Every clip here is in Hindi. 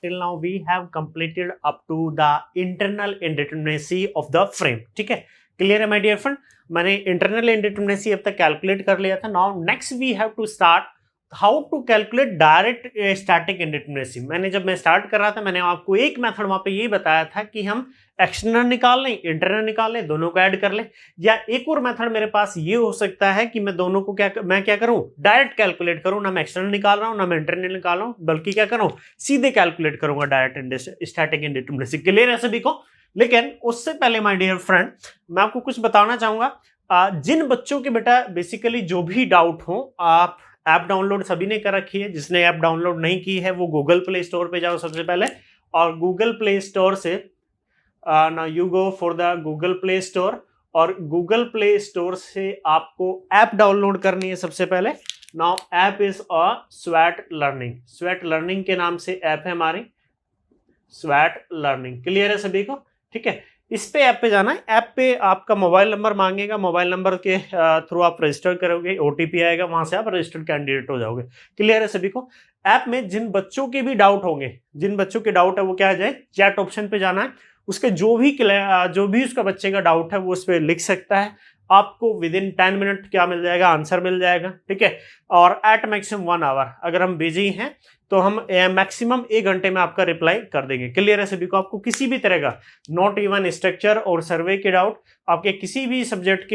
till now we have completed up to the internal indeterminacy of the frame. ठीक है, क्लियर है माय डियर फ्रेंड? मैंने इंटरनल इंडिटरमिनेसी अब तक कैलकुलेट कर लिया था. Now next we have to start how to calculate direct static indeterminacy. जब मैं स्टार्ट कर रहा था मैंने आपको एक मेथड वहां पे ये बताया था कि हम एक्सटर्नल निकाल लें, इंटरनल निकाल लें, दोनों को ऐड कर लें. या एक और मेथड मेरे पास ये हो सकता है कि मैं दोनों को क्या करूं, डायरेक्ट कैलकुलेट करूं. ना मैं एक्सटर्नल निकाल रहा हूं ना मैं इंटरनल निकाल रहा हूं, बल्कि क्या करूं, सीधे कैलकुलेट करूंगा डायरेक्ट स्टैटिक इंडिटरमिनेसी. क्लियर है सभी को? लेकिन उससे पहले माय डियर फ्रेंड मैं आपको कुछ बताना चाहूंगा. जिन बच्चों के बेटा बेसिकली जो भी डाउट हो, आप ऐप डाउनलोड सभी ने कर रखी है. जिसने ऐप डाउनलोड नहीं की है वो गूगल प्ले स्टोर पे जाओ सबसे पहले, और गूगल प्ले स्टोर से now you go for the Google play store, और गूगल प्ले स्टोर से आपको ऐप डाउनलोड करनी है सबसे पहले. Now app is a swat learning. Swat learning के नाम से ऐप है हमारी, स्वैट लर्निंग. क्लियर है सभी को? ठीक है, इस पे ऐप पे जाना है. ऐप पे आपका मोबाइल नंबर मांगेगा, मोबाइल नंबर के थ्रू आप रजिस्टर करोगे, ओटीपी आएगा, वहां से आप रजिस्टर्ड कैंडिडेट हो जाओगे. क्लियर है सभी को? ऐप में जिन बच्चों के भी डाउट होंगे, जिन बच्चों के डाउट है वो क्या आ जाए, चैट ऑप्शन पे जाना है. उसके जो भी उसका बच्चे का डाउट है वो उस पर लिख सकता है. आपको विद इन 10 मिनट क्या मिल जाएगा, आंसर मिल जाएगा. ठीक है, और एट मैक्सिमम 1 आवर. अगर हम बिजी हैं तो हम मैक्सिमम 1 घंटे में आपका रिप्लाई कर देंगे. क्लियर है सभी को? आपको किसी भी तरह का, नॉट इवन स्ट्रक्चर और सर्वे के डाउट, आपके किसी भी सब्जेक्ट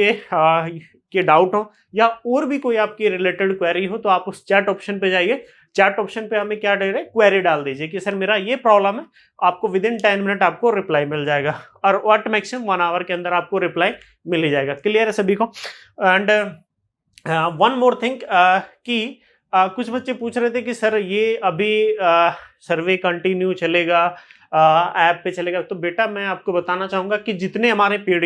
के डाउट हो या और भी कोई आपकी रिलेटेड क्वेरी हो, तो आप उस चैट ऑप्शन पे जाइए. चैट ऑप्शन पे हमें क्या दे रहे, क्वेरी डाल दीजिए कि सर मेरा ये प्रॉब्लम है. आपको विद इन 10 मिनट आपको रिप्लाई मिल जाएगा, और व्हाट मैक्सिमम 1 आवर के अंदर आपको रिप्लाई मिल ही जाएगा. क्लियर है सभी को? एंड वन मोर थिंग कि कुछ बच्चे पूछ रहे थे कि सर ये अभी सर्वे कंटिन्यू चलेगा, ऐप पे चलेगा. तो बेटा मैं आपको बताना चाहूंगा कि जितने हमारे पेड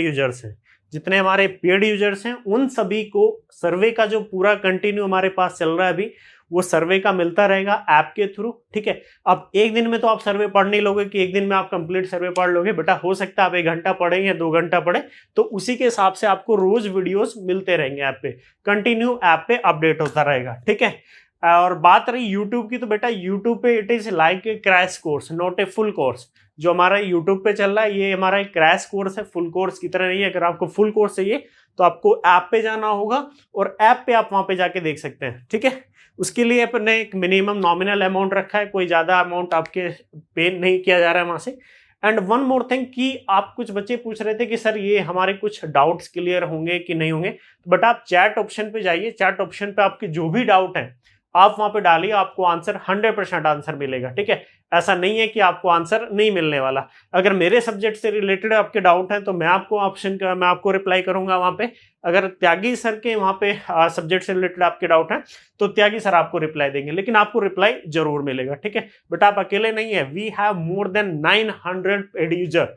यूजर्स हैं उन सभी को सर्वे का जो पूरा कंटिन्यू हमारे पास चल रहा है अभी, वो सर्वे का मिलता रहेगा ऐप के थ्रू. ठीक है, अब एक दिन में तो आप सर्वे पढ़ नहीं लोगे कि एक दिन में आप कंप्लीट सर्वे पढ़ लोगे. बेटा हो सकता है आप 1 घंटा पढ़े या 2 घंटा पढ़े, तो उसी के हिसाब से आपको रोज वीडियोस मिलते रहेंगे ऐप पे, कंटिन्यू ऐप पे अपडेट होता रहेगा. ठीक है, और बात रही यूट्यूब की, तो बेटा यूट्यूब पे it is like a crash course, not a full course. जो हमारा यूट्यूब पे चल रहा है ये हमारा एक क्रैश कोर्स है, फुल कोर्स की तरह नहीं है. अगर आपको फुल कोर्स चाहिए तो आपको ऐप पे जाना होगा, और ऐप पे आप वहां पे जाके देख सकते हैं. ठीक है, उसके लिए अपने एक मिनिमम नॉमिनल अमाउंट रखा है, कोई ज्यादा अमाउंट आपके पे नहीं किया जा रहा है वहां से. एंड वन मोर थिंग कि आप कुछ बच्चे पूछ रहे थे कि सर ये हमारे कुछ डाउट्स क्लियर होंगे कि नहीं होंगे. बट आप चैट ऑप्शन पे जाइए, चैट ऑप्शन पे आपके जो भी डाउट है आप वहां पे डालिए, आपको आंसर 100% आंसर मिलेगा. ठीक है, ऐसा नहीं है कि आपको आंसर नहीं मिलने वाला. अगर मेरे सब्जेक्ट से रिलेटेड आपके डाउट है तो मैं आपको रिप्लाई करूंगा वहां पे. अगर त्यागी सर के वहां पे सब्जेक्ट से रिलेटेड आपके डाउट है तो त्यागी सर आपको रिप्लाई देंगे, लेकिन आपको रिप्लाई जरूर मिलेगा. ठीक है, बट आप अकेले नहीं है. We have more than 900 paid user,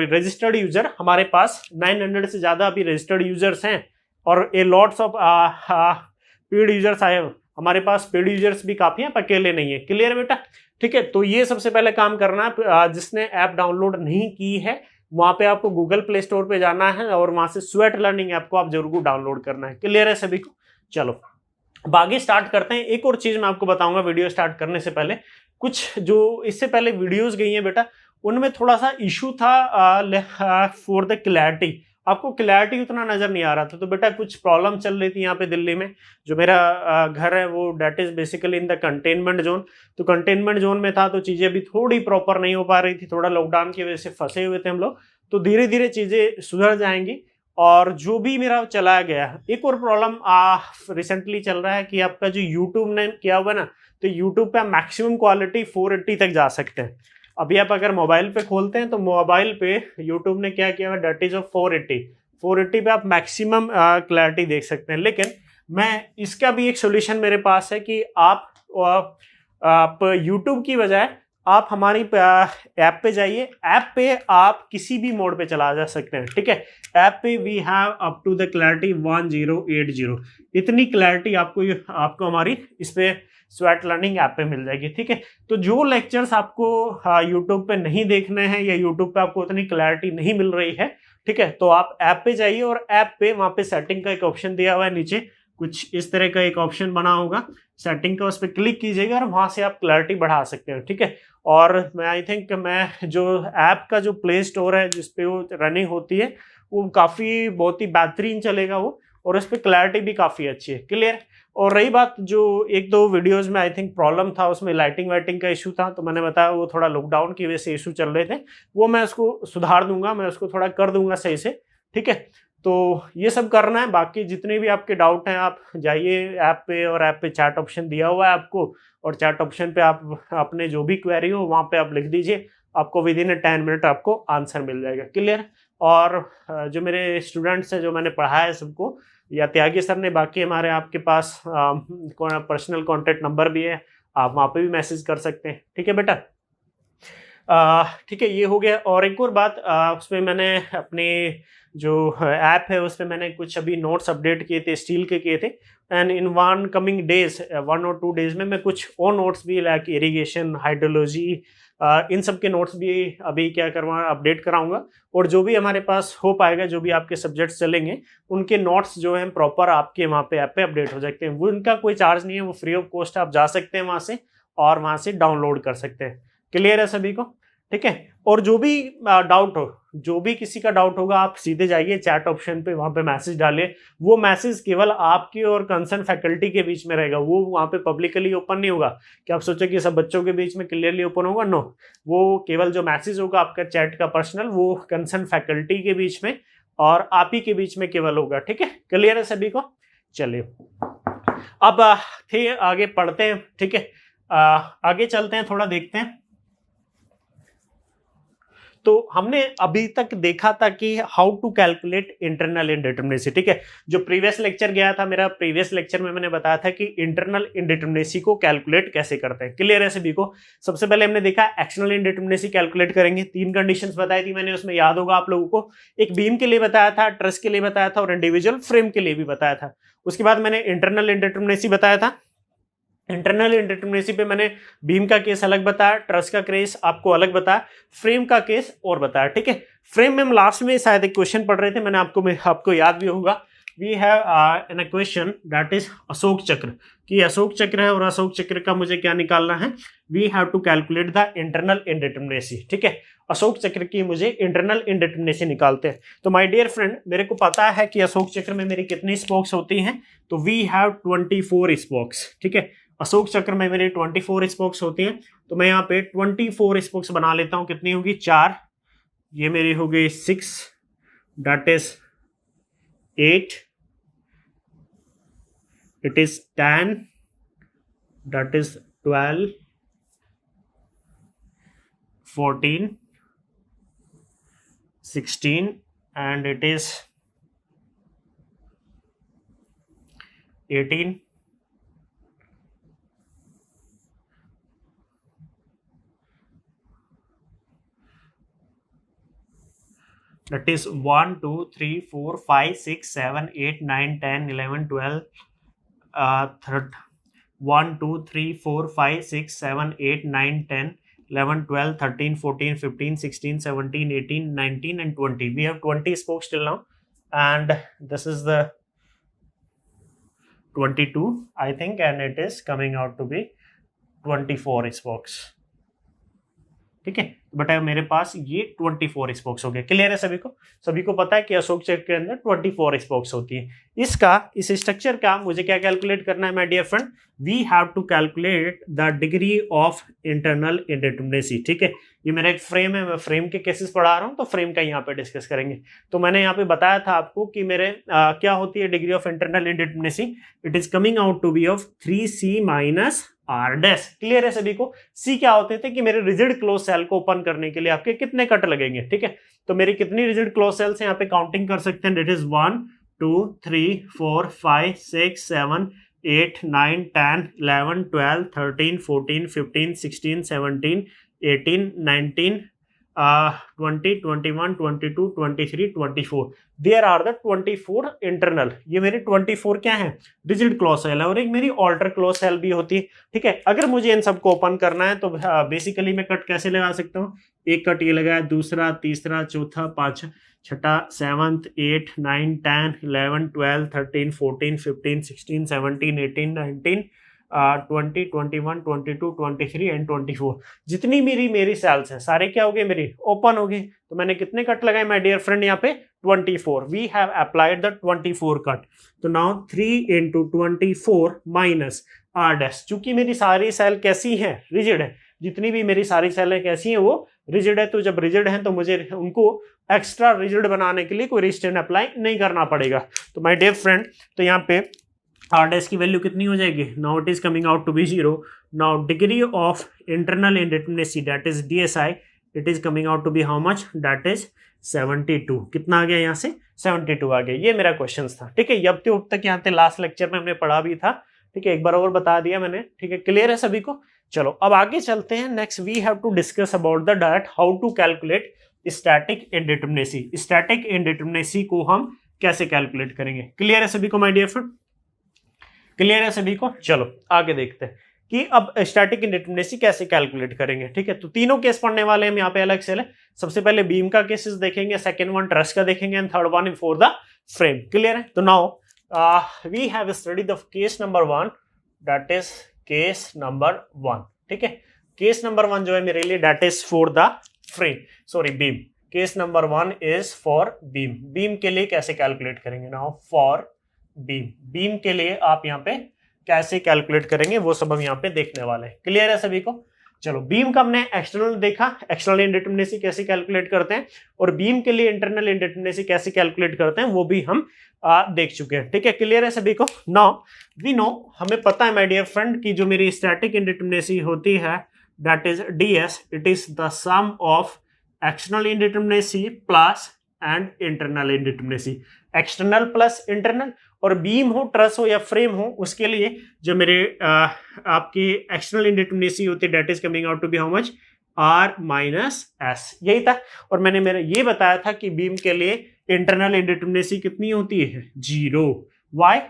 registered user. हमारे पास 900 से ज्यादा अभी रजिस्टर्ड यूजर्स हैं, और ए लॉट्स ऑफ पेड यूजर्स आए. हमारे पास पेड यूजर्स भी काफी हैं, अकेले नहीं है. क्लियर बेटा? ठीक है, तो ये सबसे पहले काम करना है. जिसने ऐप डाउनलोड नहीं की है वहां पे आपको गूगल प्ले स्टोर पे जाना है, और वहां से स्वेट लर्निंग ऐप को आप जरूर डाउनलोड करना है. क्लियर है सभी को? चलो अब आगे स्टार्ट करते हैं. एक और चीज मैं आपको बताऊंगा वीडियो स्टार्ट करने से पहले. कुछ जो इससे पहले वीडियोस गई हैं बेटा, उनमें थोड़ा सा इशू था फॉर द क्लैरिटी. आपको क्लैरिटी उतना नजर नहीं आ रहा था. तो बेटा कुछ प्रॉब्लम चल रही थी यहाँ पे दिल्ली में. जो मेरा घर है वो that is basically in the containment zone. तो कंटेनमेंट जोन में था तो चीजें भी थोड़ी प्रॉपर नहीं हो पा रही थी. थोड़ा लॉकडाउन की वजह से फंसे हुए थे हम लोग. तो धीरे धीरे चीजें सुधर जाएंगी. और जो भी मेरा चला गया, एक और प्रॉब्लम रिसेंटली चल रहा है कि आपका जो यूट्यूब ने किया हुआ ना, तो यूट्यूब पे मैक्सिमम क्वालिटी 480 तक जा सकते हैं. अभी आप अगर मोबाइल पे खोलते हैं तो मोबाइल पे यूट्यूब ने क्या किया हुआ, डेट इज ऑफ 480 पे आप मैक्सिमम क्लैरिटी देख सकते हैं. लेकिन मैं इसका भी एक सोल्यूशन मेरे पास है कि आप यूट्यूब की बजाय आप हमारी ऐप पे जाइए. ऐप पे आप किसी भी मोड पे चला जा सकते हैं. ठीक है, ऐप पे we have up to the clarity 1080. इतनी क्लैरिटी आपको हमारी इस पे स्वैट लर्निंग ऐप पे मिल जाएगी. ठीक है, तो जो लेक्चर्स आपको यूट्यूब पे नहीं देखने हैं या यूट्यूब पे आपको उतनी क्लैरिटी नहीं मिल रही है, ठीक है, तो आप ऐप पे जाइए, और ऐप पे वहां पे सेटिंग का एक ऑप्शन दिया हुआ है नीचे, कुछ इस तरह का एक ऑप्शन बना होगा सेटिंग का, उस पर क्लिक कीजिएगा और वहां से आप क्लैरिटी बढ़ा सकते हो, ठीक है। और मैं आई थिंक मैं जो ऐप का जो प्ले स्टोर है जिसपे वो रनिंग होती है वो काफ़ी बहुत ही बेहतरीन चलेगा वो, और उस पर क्लैरिटी भी काफ़ी अच्छी है, क्लियर। और रही बात जो एक दो वीडियोस में आई थिंक प्रॉब्लम था, उसमें लाइटिंग वाइटिंग का इशू था, तो मैंने बताया वो थोड़ा लॉकडाउन की वजह से इशू चल रहे थे, वो मैं उसको सुधार दूंगा, मैं उसको थोड़ा कर दूंगा सही से, ठीक है। तो ये सब करना है, बाकी जितने भी आपके डाउट हैं आप जाइए ऐप पे, और ऐप पे चैट ऑप्शन दिया हुआ है आपको, और चैट ऑप्शन पे आप अपने जो भी क्वेरी हो वहाँ पे आप लिख दीजिए, आपको विद इन 10 मिनट आपको आंसर मिल जाएगा, क्लियर। और जो मेरे स्टूडेंट्स हैं जो मैंने पढ़ाया है सबको, या त्यागी सर ने, बाकी हमारे आपके पास पर्सनल कॉन्टेक्ट नंबर भी है, आप वहाँ पे भी मैसेज कर सकते हैं, ठीक है बेटा। ठीक है, ये हो गया। और एक और बात, उसमें मैंने अपने जो ऐप है उस पर मैंने कुछ अभी नोट्स अपडेट किए थे, स्टील के किए थे, and in one coming days 1 और 2 डेज में मैं कुछ और नोट्स भी लाइक इरिगेशन, हाइड्रोलॉजी, इन सब के नोट्स भी अभी क्या करवा अपडेट कराऊंगा, और जो भी हमारे पास हो पाएगा, जो भी आपके सब्जेक्ट्स चलेंगे उनके नोट्स जो हैं प्रॉपर आपके वहाँ पे ऐप पे अपडेट हो सकते हैं, वो उनका कोई चार्ज नहीं है, वो फ्री ऑफ कॉस्ट, आप जा सकते हैं वहाँ से और वहाँ से डाउनलोड कर सकते हैं, क्लियर है सभी को, ठीक है। और जो भी डाउट हो, जो भी किसी का डाउट होगा, आप सीधे जाइए चैट ऑप्शन पे, वहां पे मैसेज डालिए, वो मैसेज केवल आपके और कंसर्न फैकल्टी के बीच में रहेगा, वो वहां पे पब्लिकली ओपन नहीं होगा कि आप सोचे कि सब बच्चों के बीच में क्लियरली ओपन होगा, नो, वो केवल जो मैसेज होगा आपका चैट का पर्सनल, वो कंसर्न फैकल्टी के बीच में और आप ही के बीच में केवल होगा, ठीक है, क्लियर है सभी को। चलिए अब थे आगे पढ़ते हैं, ठीक है, आगे चलते हैं, थोड़ा देखते हैं। तो हमने अभी तक देखा था कि how to calculate internal indeterminacy, ठीक है। जो प्रीवियस लेक्चर गया था मेरा, प्रीवियस लेक्चर में मैंने बताया था कि इंटरनल इंडिटरमिनेसी को कैलकुलेट कैसे करते हैं, क्लियर है सभी को। सबसे पहले हमने देखा एक्सटर्नल इंडिटरमिनेसी कैलकुलेट करेंगे, 3 कंडीशंस बताई थी मैंने, उसमें याद होगा आप लोगों को, एक बीम के लिए बताया था, ट्रस के लिए बताया था, और इंडिविजुअल फ्रेम के लिए भी बताया था। उसके बाद मैंने इंटरनल इंडिटरमिनेसी बताया था। इंटरनल इंडिटरमिनेसी पे मैंने बीम का केस अलग बताया, ट्रस का केस आपको अलग बताया, फ्रेम का केस और बताया, ठीक है। फ्रेम में हम लास्ट में शायद एक क्वेश्चन पढ़ रहे थे, मैंने आपको याद भी होगा, we have an question that is Ashok Chakra, कि अशोक चक्र है और अशोक चक्र का मुझे क्या निकालना है, we have to calculate the internal indeterminacy, ठीक है। अशोक चक्र की मुझे इंटरनल इंडिटरमिनेसी निकालते हैं। तो माय डियर फ्रेंड, मेरे को पता है कि अशोक चक्र में मेरी कितनी स्पोक्स होती हैं, तो वी हैव 24 स्पोक्स, ठीक है। अशोक चक्र में मेरी 24 स्पोक्स होती हैं, तो मैं यहाँ पे 24 स्पोक्स बना लेता हूँ, कितनी होगी 4, ये मेरी हो गई 6, that is 8, it is 10, that is 12, 14, 16 and it is 18, that is 1 2 3 4 5 6 7 8 9 10 11 12 1 2 3 4 5 6 7 8 9 10 11 12 13 14 15 16 17 18 19 and 20. We have 20 spokes till now, and this is the 22 I think, and it is coming out to be 24 spokes, ठीक है। बट मेरे पास ये 24 स्पोक्स हो गए, क्लियर है सभी को पता है कि अशोक चक्र के अंदर 24 स्पोक्स होती है। इस स्ट्रक्चर का मुझे क्या कैलकुलेट करना है my dear friend, we have to calculate the degree of internal indeterminacy, ठीक है। ये मेरा एक फ्रेम है, मैं फ्रेम के केसेस पढ़ा रहा हूँ, तो फ्रेम का यहाँ पे डिस्कस करेंगे। तो मैंने यहाँ पे बताया था आपको कि मेरे क्या होती है degree of internal indeterminacy, it is coming out to be of 3c minus R dash, clear है सभी को। सी क्या होते थे कि मेरे रिजिड क्लोज सेल को ओपन करने के लिए आपके कितने कट लगेंगे, ठीक है। तो मेरी कितनी रिजिड क्लोज सेल्स हैं यहाँ पे काउंटिंग कर सकते हैं, it is 1 2 3 4 5 6 7 8 9 10 11 12 13 14 15 16 17 18 19 20, 21, 22, 23, 24. There are the 24 internal. ये मेरी 24 क्या है, रिजिड क्लोज सेल है, और एक मेरी ऑल्टर क्लोज सेल भी होती है. ठीक है, अगर मुझे इन सबको ओपन करना है तो बेसिकली मैं कट कैसे लगा सकता हूँ. एक कट ये लगाया, दूसरा, तीसरा, चौथा, पांचवा, छठा, 7th, 8, 9, 10, 11, 12, 13, 14, 15, 16, 17, 18, 19, 20, 21, 22, 23 एंड 24. जितनी मेरी सेल्स हैं सारे क्या हो गए, मेरी ओपन हो गए. तो मैंने कितने कट लगाए माय डियर फ्रेंड, यहाँ पे 24. We have applied the 24 cut. तो now 3 into 24 minus R dash. चूंकि मेरी सारी सेल कैसी है, रिजिड है. जितनी भी मेरी सारी सेलें कैसी हैं, वो रिजिड है. तो जब रिजिड है तो मुझे उनको एक्स्ट्रा रिजिड बनाने के लिए कोई रेजिस्टेंस अप्लाई नहीं करना पड़ेगा. तो माय डियर फ्रेंड, तो यहाँ पे आर डैश की वैल्यू कितनी हो जाएगी, now it is coming out to be 0. Now degree of internal indeterminacy that is DSI, it is coming out to be how much, that is 72. कितना आ गया यहाँ से, 72 आ गया. ये मेरा क्वेश्चन था. ठीक है, अब तक यहाँ पे लास्ट लेक्चर में हमने पढ़ा भी था. ठीक है, एक बार और बता दिया मैंने. ठीक है, क्लियर है सभी को. चलो अब आगे चलते हैं. Next we have to discuss about the direct how to calculate static indeterminacy. Static indeterminacy को हम कैसे कैलकुलेट करेंगे. क्लियर है सभी को माय डियर फ्रेंड, क्लियर है सभी को. चलो आगे देखते हैं कि अब स्टैटिक इंडिटरमिनेसी कैसे कैलकुलेट करेंगे. ठीक है, तो तीनों केस पढ़ने वाले हैं यहाँ पे अलग से. सबसे पहले बीम का केसेस देखेंगे, सेकंड वन ट्रस का देखेंगे, and third one for the frame. Clear है. तो now we have studied the case number 1, that is case number 1. ठीक है, केस नंबर 1 जो है मेरे लिए that is for the frame, sorry beam. Case number 1 is for beam. Beam के लिए कैसे कैलकुलेट करेंगे, नाउ फॉर बीम. बीम के लिए आप यहाँ पे कैसे कैलकुलेट करेंगे वो सब हम यहाँ पे देखने वाले हैं. क्लियर है सभी को. चलो, बीम का हमने एक्सटर्नल देखा, एक्सटर्नल इंडिटरमिनेसी कैसे कैलकुलेट करते हैं, और बीम के लिए इंटरनल इंडिटरमिनेसी कैसे कैलकुलेट करते हैं वो भी हम देख चुके हैं. ठीक है, क्लियर है सभी को. नाउ वी नो, हमें पता है माय डियर फ्रेंड कि जो मेरी स्टैटिक इंडिटरमिनेसी होती है that is DS, it is the sum of external indeterminacy plus and internal indeterminacy. External plus internal. और बीम हो, ट्रस हो या फ्रेम हो, उसके लिए जो मेरे आपकी एक्सटर्नल इंडिटरमिनेसी होती है that is coming out to be how much, R-S. यही था. और मैंने मेरे ये बताया था कि बीम के लिए इंटरनल इंडिटरमिनेसी कितनी होती है, 0. वाई,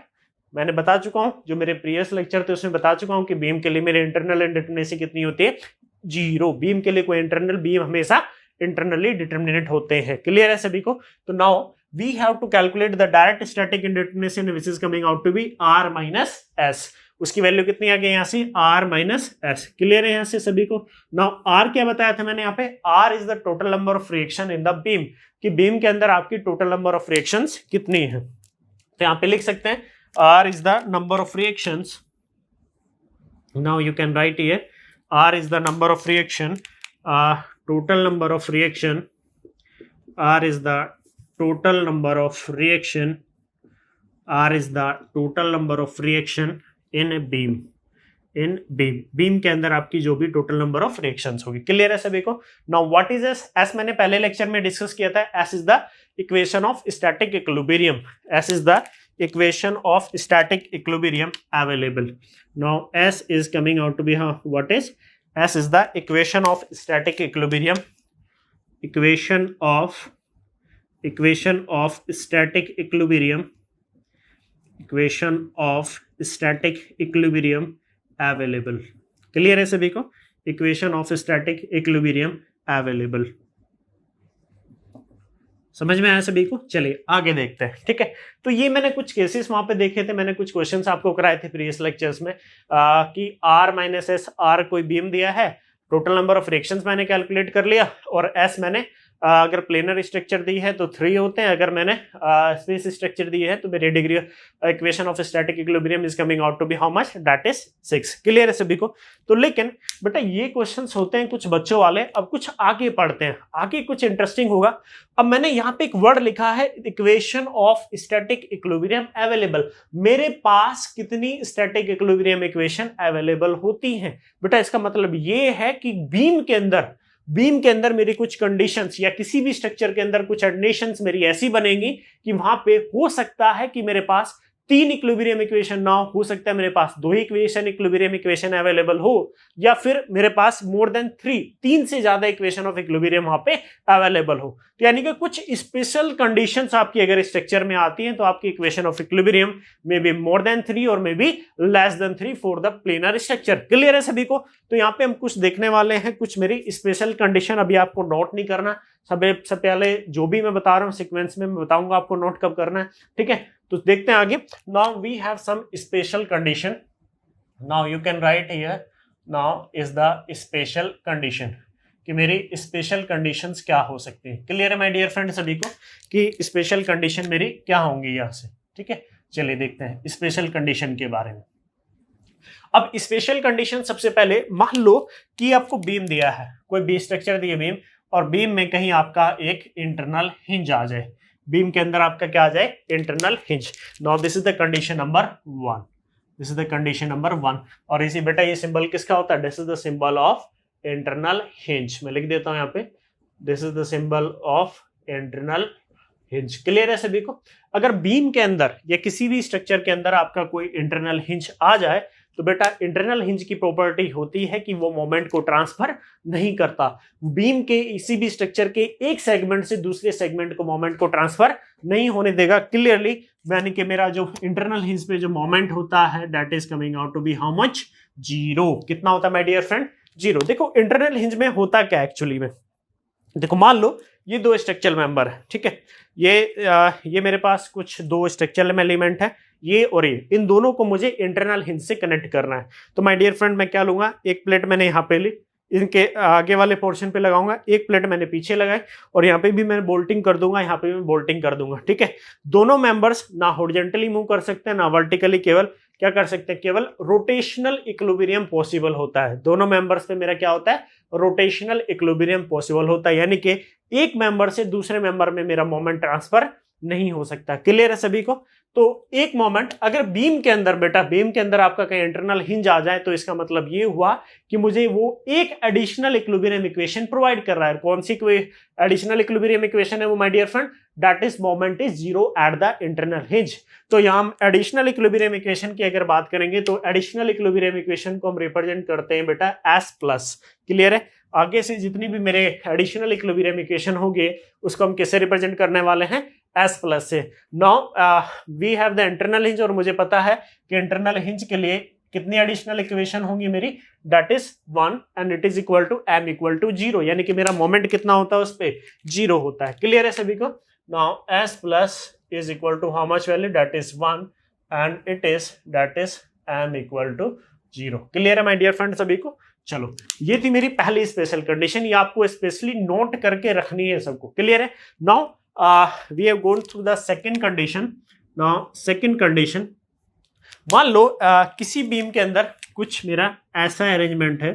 मैंने बता चुका हूं, जो मेरे प्रीवियस लेक्चर थे उसमें बता चुका हूं कि बीम के लिए मेरे इंटरनल इंडिटरमिनेसी कितनी होती है, 0. बीम के लिए कोई इंटरनल, बीम हमेशा इंटरनली डिटरमिनेट होते हैं. क्लियर है सभी को. तो now we have to calculate the direct static indetermination which is coming out to be R-S. उसकी वैल्यू कितनी आ गई यहाँ से, R-S. क्लियर है यहाँ से सभी को. नाउ R क्या बताया था मैंने यहाँ पे, R is the total number of reaction in the beam. कि बीम के अंदर आपकी टोटल नंबर ऑफ रिएक्शंस कितनी है. तो यहाँ पे लिख सकते हैं R is the number of reactions. Now you can write here R is the number of reaction, total number of reaction. R is the total number of reaction, R is the total number of reaction in a beam. In beam, beam के अंदर आपकी जो भी टोटल नंबर ऑफ रिएक्शंस होगी. क्लियर है सभी को. Now what is S. S मैंने पहले लेक्चर में डिस्कस किया था. S is the equation of static equilibrium. S is the equation of static equilibrium available. Now S is coming out to be what is, S is the equation of static equilibrium, equation of static equilibrium, equation of static equilibrium available. Clear है सभी को. Equation of static equilibrium available. समझ में आया सभी को. चलिए आगे देखते हैं. ठीक है, तो ये मैंने कुछ केसेस वहां पे देखे थे, मैंने कुछ क्वेश्चंस आपको कराए थे प्रीवियस लेक्चर्स में कि R-S, R कोई बीम दिया है, टोटल नंबर ऑफ रिएक्शंस मैंने कैलकुलेट कर लिया, और S मैंने अगर प्लेनर स्ट्रक्चर दी है तो 3 होते हैं, अगर मैंने स्पेस स्ट्रक्चर दी है तो मेरी degree equation of static equilibrium is coming out to be how much, that is 6. Clear है सभी को. तो लेकिन बेटा ये क्वेश्चंस होते हैं कुछ बच्चों वाले. अब कुछ आगे पढ़ते हैं, आगे कुछ इंटरेस्टिंग होगा. अब मैंने यहाँ पे एक वर्ड लिखा है, equation of static equilibrium available. मेरे पास कितनी स्टैटिक इक्विलिब्रियम इक्वेशन अवेलेबल होती हैं बेटा. इसका मतलब ये है कि बीम के अंदर मेरी कुछ कंडीशंस या किसी भी स्ट्रक्चर के अंदर कुछ कंडीशंस मेरी ऐसी बनेंगी कि वहां पे हो सकता है कि मेरे पास 3 इक्विलिब्रियम इक्वेशन ना हो सकता है मेरे पास 2 ही इक्वेशन इक्विलिब्रियम इक्वेशन अवेलेबल हो, या फिर मेरे पास मोर देन 3 से ज्यादा इक्वेशन ऑफ इक्विलिब्रियम वहां पे अवेलेबल हो। तो यानी कि कुछ स्पेशल कंडीशंस आपकी अगर स्ट्रक्चर में आती हैं तो आपकी equation of equilibrium may be more than 3 और may be less than 3 for the planar structure. Clear है सभी को? तो यहाँ पे हम कुछ देखने वाले हैं, कुछ मेरी स्पेशल कंडीशन, अभी आपको नोट नहीं करना, सबसे पहले जो भी मैं बता रहा हूँ सीक्वेंस में मैं बताऊंगा आपको नोट कब करना है, ठीक है? तो देखते हैं आगे। Now we have some special condition, now you can write here, now is the special condition, कि मेरी स्पेशल कंडीशंस क्या हो सकती हैं। क्लियर है माय डियर फ्रेंड सभी को कि स्पेशल कंडीशन मेरी क्या होंगी यहाँ से, ठीक है? चलिए देखते हैं स्पेशल कंडीशन के बारे में। अब स्पेशल कंडीशन सबसे पहले मान लो कि आपको बीम दिया है, कोई बी स्ट्रक्चर दिया बीम, और बीम में कहीं आपका एक इंटरनल हिंज आ जाए, बीम के अंदर आपका क्या आ जाए, internal hinge. Now this is the condition number 1, this is the condition number 1। और इसी बेटा ये सिंबल किसका होता है, this is the symbol of internal hinge. मैं लिख देता हूं यहाँ पे, this is the symbol of internal hinge. Clear है सभी को? अगर बीम के अंदर या किसी भी स्ट्रक्चर के अंदर आपका कोई इंटरनल हिंज आ जाए तो बेटा इंटरनल हिंज की प्रॉपर्टी होती है कि वो मोमेंट को ट्रांसफर नहीं करता। बीम के इसी भी स्ट्रक्चर के एक सेगमेंट से दूसरे सेगमेंट को मोमेंट को ट्रांसफर नहीं होने देगा। क्लियरली यानी कि मेरा जो इंटरनल हिंज पे जो मोमेंट होता है that is coming out to be how much, 0। कितना होता है माय डियर फ्रेंड, 0। देखो इंटरनल हिंज में होता क्या एक्चुअली में, देखो मान लो ये 2 स्ट्रक्चरल मेंबर है, ठीक है? ये मेरे पास कुछ 2 स्ट्रक्चरल एलिमेंट है, ये और ये, इन दोनों को मुझे इंटरनल हिंज से कनेक्ट करना है। तो माय डियर फ्रेंड मैं क्या लूंगा, एक प्लेट मैंने यहाँ पे ली, इनके आगे वाले पोर्शन पे लगाऊंगा, एक प्लेट मैंने पीछे लगाई, और यहाँ पे भी मैं बोल्टिंग कर दूंगा, यहाँ पे भी बोल्टिंग कर दूंगा, ठीक है? दोनों मेंबर्स ना हॉरिजॉन्टली मूव कर सकते हैं ना वर्टिकली, केवल क्या कर सकते हैं, केवल रोटेशनल इक्विलिब्रियम पॉसिबल होता है। दोनों मेंबर्स पे मेरा क्या होता है, रोटेशनल इक्विलिब्रियम पॉसिबल होता है, यानी कि एक मेंबर से दूसरे मेंबर में मेरा मोमेंट ट्रांसफर नहीं हो सकता। क्लियर है सभी को? तो एक मोमेंट अगर बीम के अंदर, बेटा बीम के अंदर आपका कहीं इंटरनल हिंज आ जाए तो इसका मतलब ये हुआ कि मुझे वो एक एडिशनल इक्विलिब्रियम इक्वेशन प्रोवाइड कर रहा है। कौन सी कोई एडिशनल इक्विलिब्रियम इक्वेशन है वो my dear friend, that is moment is 0 at the internal hinge. तो यहां हम एडिशनल इक्विलिब्रियम इक्वेशन की अगर बात करेंगे तो एडिशनल इक्विलिब्रियम इक्वेशन को हम रिप्रेजेंट करते हैं बेटा एस प्लस। क्लियर है? आगे से जितनी भी मेरे एडिशनल इक्विलिब्रियम इक्वेशन होंगे उसको हम कैसे रिप्रेजेंट करने वाले हैं, एस प्लस से। Now we have the internal hinge, और मुझे पता है कि इंटरनल हिंज के लिए कितनी एडिशनल इक्वेशन होंगी मेरी, that is 1 and it is equal to m equal to 0, यानी कि मेरा मोमेंट कितना होता है उस पे, 0 होता है। क्लियर है सभी को? Now s plus is equal to how much value, that is 1 and it is that is m equal to 0। Clear है माय डियर फ्रेंड सभी को? चलो ये थी मेरी पहली स्पेशल कंडीशन, ये आपको स्पेशली नोट करके रखनी है सबको। क्लियर है? Now we have gone through the second condition. Now second condition, मान लो किसी बीम के अंदर कुछ मेरा ऐसा अरेंजमेंट है,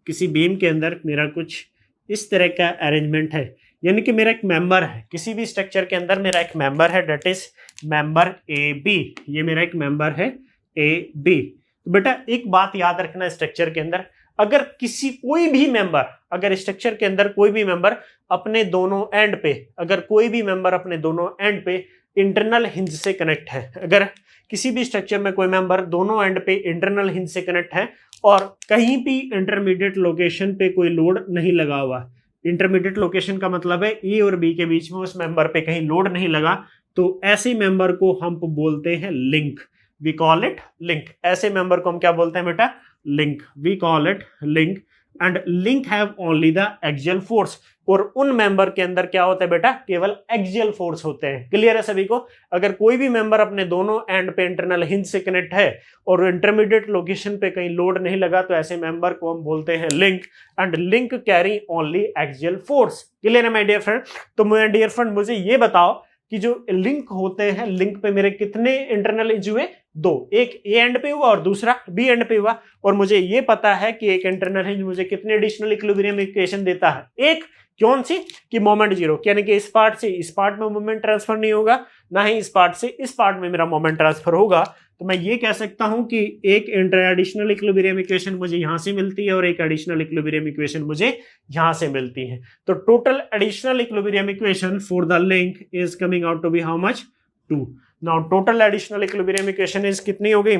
किसी बीम के अंदर मेरा कुछ इस तरह का अरेंजमेंट है, यानी कि मेरा एक मेंबर है, किसी भी स्ट्रक्चर के अंदर मेरा एक मेंबर है, that is member A B. ये मेरा एक मेंबर है ए बी। तो बेटा एक बात याद रखना, स्ट्रक्चर के अंदर अगर किसी कोई भी मेंबर, अगर स्ट्रक्चर के अंदर कोई भी मेंबर अपने दोनों एंड पे, अगर कोई भी मेंबर अपने दोनों एंड पे इंटरनल हिंज से कनेक्ट है, अगर किसी भी स्ट्रक्चर में कोई मेंबर दोनों एंड पे इंटरनल हिंज से कनेक्ट है और कहीं भी इंटरमीडिएट लोकेशन पे कोई लोड नहीं लगा हुआ, इंटरमीडिएट लोकेशन का मतलब है ए और बी के बीच में उस मेंबर पे कहीं लोड नहीं लगा, तो ऐसे मेंबर को हम बोलते हैं link. We call it link. ऐसे मेंबर को हम क्या बोलते हैं बेटा, link. We call it link and link have only the axial force. और उन मेंबर के अंदर क्या होता है बेटा, केवल एक्सियल फोर्स होते हैं। क्लियर है सभी को? अगर कोई भी मेंबर अपने दोनों एंड पे इंटरनल हिंज से कनेक्ट है और इंटरमीडिएट लोकेशन पे कहीं लोड नहीं लगा, तो ऐसे मेंबर को हम बोलते हैं link and link carry only axial force. Clear है माय डियर फ्रेंड? तो माय डियर फ्रेंड मुझे ये बताओ कि जो लिंक होते हैं, लिंक पे मेरे कितने इंटरनल हिंज हुए, 2। एक ए एंड पे हुआ और दूसरा बी एंड पे हुआ। और मुझे ये पता है कि एक इंटरनल हिंज मुझे कितने एडिशनल इक्विलिब्रियम इक्वेशन देता है, एक। कौन सी? कि मोमेंट 0, यानी कि इस पार्ट से इस पार्ट में मोमेंट ट्रांसफर नहीं होगा, ना ही इस पार्ट से इस पार्ट में मेरा मोमेंट ट्रांसफर होगा। तो मैं ये कह सकता हूं कि एक एडिशनल इक्विलिब्रियम इक्वेशन मुझे यहां से मिलती है और एक एडिशनल इक्विलिब्रियम इक्वेशन मुझे यहां से मिलती है। तो total additional equilibrium equation for the link is coming out to be how much, 2। Now total additional equilibrium equation is कितनी हो गई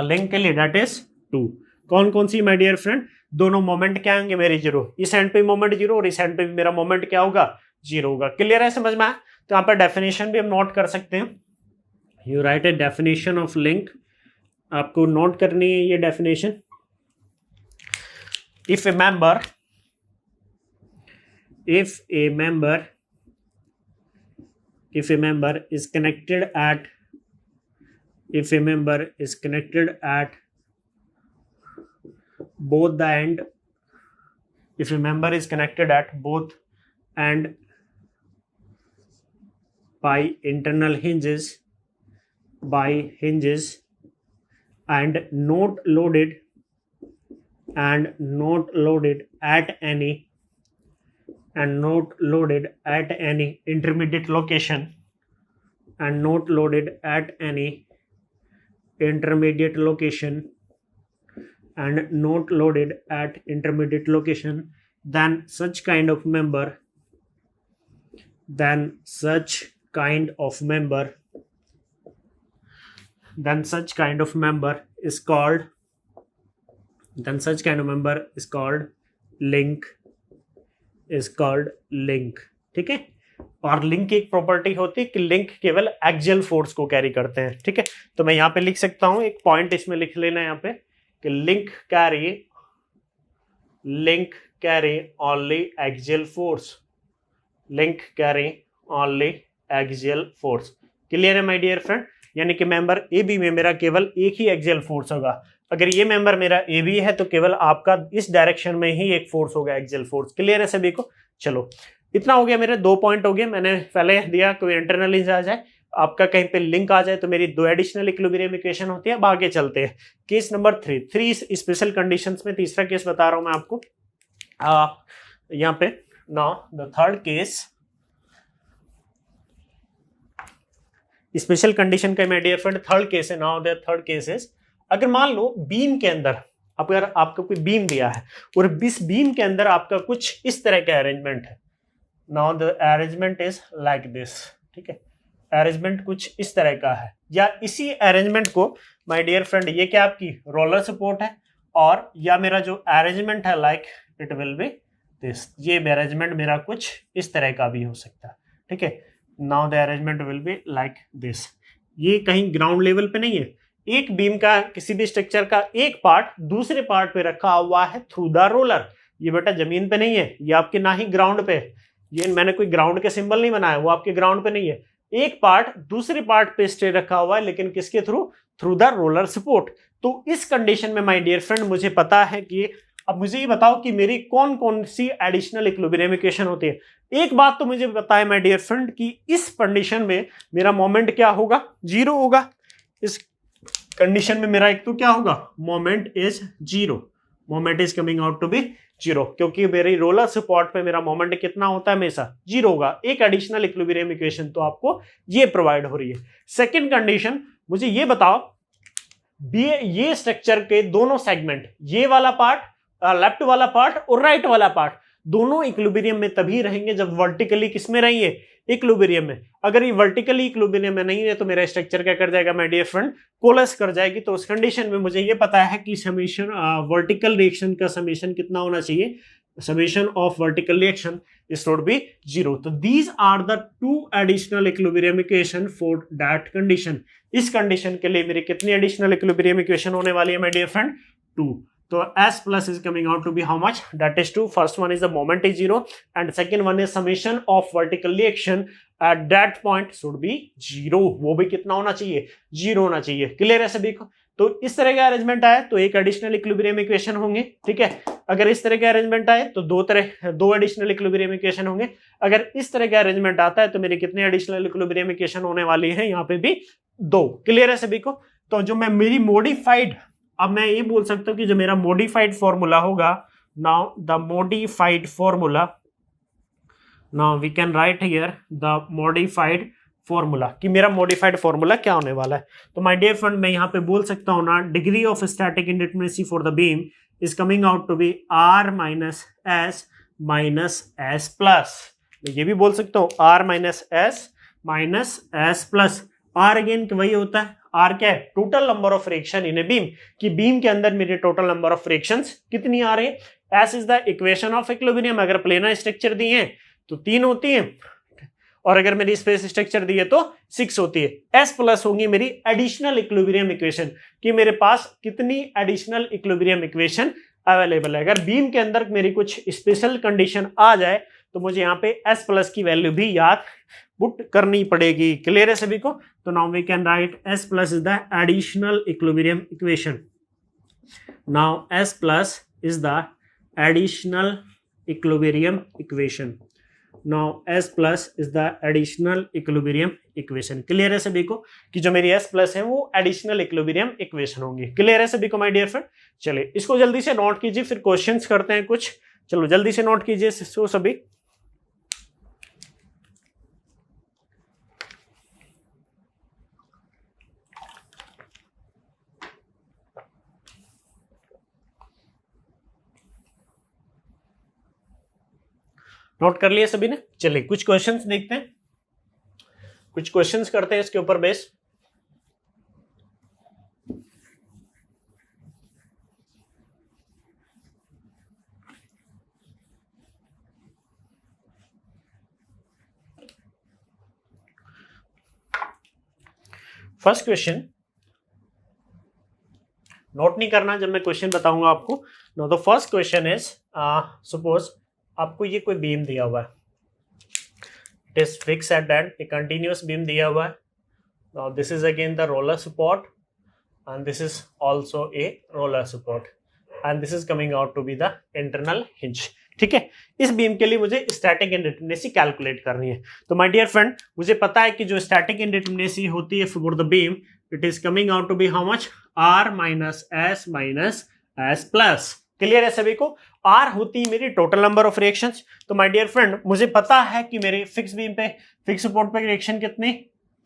लिंक के लिए, दैट इज 2। कौन कौन सी माय डियर फ्रेंड, दोनों मोमेंट क्या होंगे मेरे जीरो, इस एंड पे मोमेंट जीरो और इस एंड पे भी मेरा मोमेंट क्या होगा जीरो होगा। क्लियर है, समझ में आया? तो यहाँ पर डेफिनेशन भी हम नोट कर सकते हैं। You right a definition of link, आपको नोट करनी है ये definition. If A member is connected at both the end, if a member is connected at both end by internal hinges and not loaded at any intermediate location and not loaded at any intermediate location then such kind of member is called link. ठीक है, और लिंक की एक प्रॉपर्टी होती है कि लिंक केवल एक्सियल फोर्स को कैरी करते हैं। ठीक है, तो मैं यहां पे लिख सकता हूं, एक पॉइंट इसमें लिख लेना यहां पे कि link carry only axial force. Clear है माय डियर फ्रेंड? यानी कि मेंबर ए बी में मेरा केवल एक ही एक्सियल फोर्स होगा। अगर ये मेंबर मेरा ए बी है तो केवल आपका इस डायरेक्शन में ही एक फोर्स होगा, एक्सियल फोर्स। क्लियर है सभी को? चलो, इतना हो गया, मेरे 2 पॉइंट हो गए। मैंने पहले दिया कोई इंटरनल हिंज आ जाए, आपका कहीं पे लिंक आ जाए तो मेरी 2 एडिशनल इक्विलिब्रियम इक्वेशन होती है। अब आगे चलते हैं, केस नंबर 3 स्पेशल कंडीशंस में तीसरा केस बता रहा हूं मैं आपको यहाँ पे। Now the third case, special condition का my dear friend third case है। Now the third case is, अगर मान लो बीम के अंदर अगर आपको कोई बीम दिया है और इस बीम के अंदर आपका कुछ इस तरह का अरेंजमेंट है। Now the arrangement is like this. ठीक है, अरेंजमेंट कुछ इस तरह का है, या इसी अरेंजमेंट को माय डियर फ्रेंड ये क्या आपकी रोलर सपोर्ट है, और या मेरा जो अरेंजमेंट है like it will be this, ये अरेंजमेंट मेरा कुछ इस तरह का भी हो सकता है। ठीक है, now the arrangement will be like this. ये कहीं ग्राउंड लेवल पे नहीं है, एक बीम का किसी भी स्ट्रक्चर का एक पार्ट दूसरे पार्ट पे रखा हुआ है थ्रू द रोलर। ये बेटा जमीन पे नहीं है, ये आपके ना ही ग्राउंड पे, ये मैंने कोई ग्राउंड के सिंबल नहीं बनाया, वो आपके ग्राउंड पे नहीं है। एक पार्ट दूसरे पार्ट पे स्टे रखा हुआ है, लेकिन किसके थ्रू द रोलर सपोर्ट। तो इस कंडीशन में माय डियर फ्रेंड मुझे पता है कि, अब मुझे ये बताओ कि मेरी कौन कौन सी एडिशनल इक्विलिब्रियम इक्वेशन होती है। एक बात तो मुझे पता है माय डियर फ्रेंड कि इस कंडीशन में मेरा मोमेंट क्या होगा, जीरो होगा। इस कंडीशन में मेरा एक तो क्या होगा, moment is zero, moment is coming out to be zero, क्योंकि मेरी रोलर सपोर्ट पे मेरा मोमेंट कितना होता है, हमेशा जीरो होगा। एक एडिशनल इक्विलिब्रियम इक्वेशन तो आपको ये प्रोवाइड हो रही है। सेकंड कंडीशन, मुझे ये बताओ ये स्ट्रक्चर के दोनों सेगमेंट, ये वाला पार्ट, लेफ्ट वाला पार्ट और राइट वाला पार्ट, दोनों इक्विलिब्रियम में तभी रहेंगे जब वर्टिकली किसमें रहेंगे, इक्विलिब्रियम में। अगर ये वर्टिकली इक्विलिब्रियम में नहीं है तो मेरा स्ट्रक्चर क्या कर जाएगा माय डियर फ्रेंड, कोलैप्स कर जाएगी। तो उस कंडीशन में मुझे ये पता है कि समेशन वर्टिकल रिएक्शन का समेशन कितना होना चाहिए, summation of vertical reaction is should be zero. तो these are the 2 additional equilibrium equation for that condition. इस कंडीशन के लिए मेरी कितनी एडिशनल इक्विलिब्रियम इक्वेशन होने वाली है my dear friend, 2। So S plus is coming out to be how much? That is 2. First one is the moment is 0 and second one is summation of vertical reaction at that point should be 0. वो भी कितना होना चाहिए, 0 होना चाहिए। क्लियर है सभी को? तो इस तरह का अरेंजमेंट आए तो एक एडिशनल इक्विलिब्रियम इक्वेशन होंगे। ठीक है, अगर इस तरह का अरेंजमेंट आए तो दो एडिशनल इक्विलिब्रियम इक्वेशन होंगे। अगर इस तरह का अरेंजमेंट आता है तो मेरी कितने एडिशनल इक्विलिब्रियम इक्वेशन होने वाली है, यहाँ पे भी 2। क्लियर है सभी को? तो जो मैं मेरी मॉडिफाइड, अब मैं ये बोल सकता हूं कि जो मेरा मॉडिफाइड फॉर्मूला होगा, now the modified formula, now we can write here the modified formula, कि मेरा मॉडिफाइड फॉर्मूला क्या होने वाला है। तो माय डियर फ्रेंड मैं यहां पे बोल सकता हूं ना, degree of static indeterminacy for the beam is coming out to be r minus S plus. ये भी बोल सकता हूं r minus S plus, R again वही होता है, आर क्या है, total number of friction in a beam, कि बीम के अंदर मेरे टोटल नंबर ऑफ फ्रिक्शंस कितनी आ रही है। S is the equation of equilibrium, अगर प्लेनर स्ट्रक्चर दी है तो 3 होती है, और अगर मेरी स्पेस स्ट्रक्चर दी है तो 6 होती है। एस प्लस होंगी मेरी एडिशनल इक्विलिब्रियम इक्वेशन, कि मेरे पास कितनी एडिशनल इक्विलिब्रियम इक्वेशन अवेलेबल है। अगर बीम के अंदर मेरी कुछ स्पेशल कंडीशन आ जाए तो मुझे यहाँ पे एस प्लस की वैल्यू भी याद पुट करनी पड़ेगी। क्लियर है सभी को? तो now we can write S plus is the additional equilibrium equation. Now S plus is the additional equilibrium equation. Now S plus is the additional equilibrium equation. Clear है सभी को कि जो मेरी S प्लस है वो एडिशनल इक्विलिब्रियम इक्वेशन होंगी। क्लियर है सभी को माय डियर फ्रेंड? चलिए इसको जल्दी से नोट कीजिए, फिर क्वेश्चंस करते हैं कुछ। चलो जल्दी से नोट कीजिए इसको सभी। नोट कर लिया सभी ने? चलिए कुछ क्वेश्चंस देखते हैं, कुछ क्वेश्चंस करते हैं इसके ऊपर बेस। फर्स्ट क्वेश्चन, नोट नहीं करना जब मैं क्वेश्चन बताऊंगा आपको। No the first question is, suppose आपको ये कोई बीम दिया हुआ है, it is fix at that, एक कंटिन्यूअस बीम दिया हुआ है। Now this is again the roller support and this is also a roller support and this is coming out to be the internal hinge. ठीक है, इस बीम के लिए मुझे स्टैटिक इंडिटरमिनेसी कैलकुलेट करनी है। तो माय डियर फ्रेंड, मुझे पता है कि जो स्टैटिक इंडिटरमिनेसी होती है for the beam, it is coming out to be how much, R minus S plus. Clear है सभी को? आर होती है मेरी टोटल नंबर ऑफ रिएक्शंस। तो माय डियर फ्रेंड, मुझे पता है कि मेरे फिक्स बीम पे, फिक्स सपोर्ट पे रिएक्शन कितनी,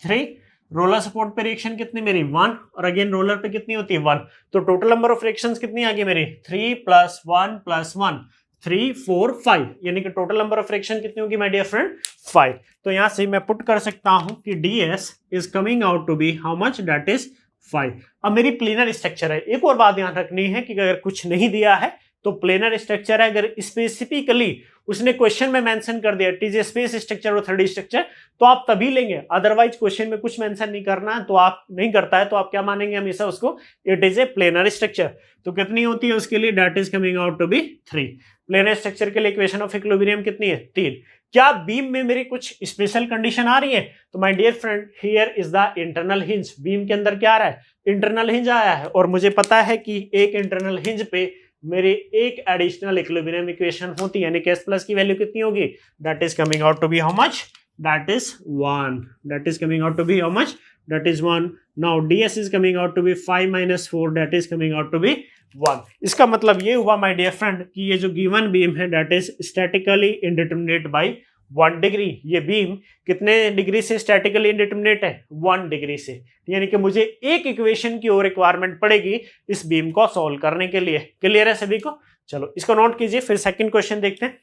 3, रोलर सपोर्ट पे रिएक्शन कितनी मेरी 1, और अगेन रोलर पे कितनी होती है 1। तो टोटल नंबर ऑफ रिएक्शंस कितनी आ गई मेरी, 3 + 1 + 1, 3, 4, 5, यानी कि टोटल नंबर ऑफ रिएक्शन कितनी होगी माय डियर फ्रेंड, 5। तो यहां से मैं पुट कर सकता हूं कि ds is coming out to be how much, that is 5। अब मेरी प्लेनर स्ट्रक्चर है। एक और बात ध्यान रखनी है कि अगर कुछ नहीं दिया है तो प्लेनर स्ट्रक्चर है, अगर स्पेसिफिकली उसने क्वेश्चन में मेंशन कर दिया it is A space structure और 3D स्ट्रक्चर, तो आप तभी लेंगे। अदरवाइज क्वेश्चन में कुछ मेंशन नहीं करना है तो आप नहीं करता है तो आप क्या मानेंगे हमेशा उसको, it is a planar structure. तो कितनी होती है उसके लिए, that is coming out to be 3। Planar structure के लिए इक्वेशन ऑफ इक्विलिब्रियम कितनी है, 3। क्या बीम में मेरी कुछ स्पेशल कंडीशन आ रही है? तो my dear friend, here is the internal hinge. Beam के अंदर क्या आ रहा है, इंटरनल हिंज आया है, और मुझे पता है कि एक इंटरनल हिंज पे मेरी एक एडिशनल इक्विलिब्रियम इक्वेशन होती है, यानी कि S प्लस की वैल्यू कितनी होगी, that is coming out to be how much, that is 1। That is coming out to be how much, that is 1। नाउ ds is coming out to be 5 - 4, that is coming out to be 1। इसका मतलब ये हुआ माय डियर फ्रेंड कि ये जो गिवन बीम है that is statically indeterminate by 1 degree. ये बीम कितने डिग्री से स्टैटिकली इंडिटरमिनेट है, 1 डिग्री से। यानी कि मुझे एक इक्वेशन की और रिक्वायरमेंट पड़ेगी इस बीम को सॉल्व करने के लिए। क्लियर है सभी को? चलो इसको नोट कीजिए, फिर सेकंड क्वेश्चन देखते हैं।